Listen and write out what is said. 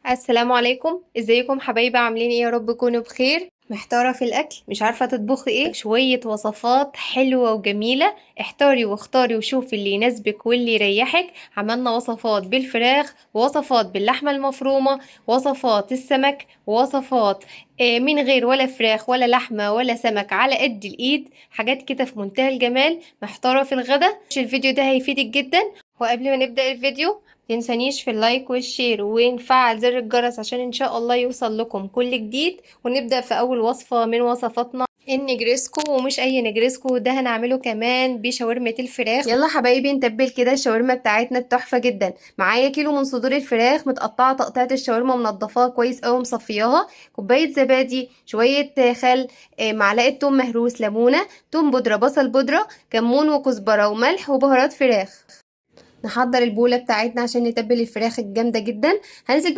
السلام عليكم، ازيكم حبايبي؟ عاملين ايه؟ يا رب تكونوا بخير. محتارة في الاكل، مش عارفة تطبخي ايه. شوية وصفات حلوة وجميلة، احتاري واختاري وشوفي اللي يناسبك واللي يريحك. عملنا وصفات بالفراخ، ووصفات باللحمة المفرومة، وصفات السمك، ووصفات من غير ولا فراخ ولا لحمة ولا سمك، على قد الايد. حاجات كده في منتهى الجمال. محتارة في الغدا؟ الفيديو ده هيفيدك جدا. وقبل ما نبدأ الفيديو متنسانيش في اللايك والشير ونفعل زر الجرس عشان ان شاء الله يوصل لكم كل جديد. ونبدأ في اول وصفة من وصفاتنا، النجريسكو. ومش اي نجريسكو ده، هنعمله كمان بشاورمة الفراخ. يلا حبايبي نتبل كده الشاورما بتاعتنا التحفة جدا. معايا كيلو من صدور الفراخ متقطعة تقطيعة الشاورما، منضفاها كويس اوي مصفياها. كوباية زبادي، شوية خل، معلقة توم مهروس، ليمونة، توم بودرة، بصل بودرة، كمون وكزبرة وملح وبهارات فراخ. نحضر البولة بتاعتنا عشان نتبل الفراخ الجامدة جدا. هنزل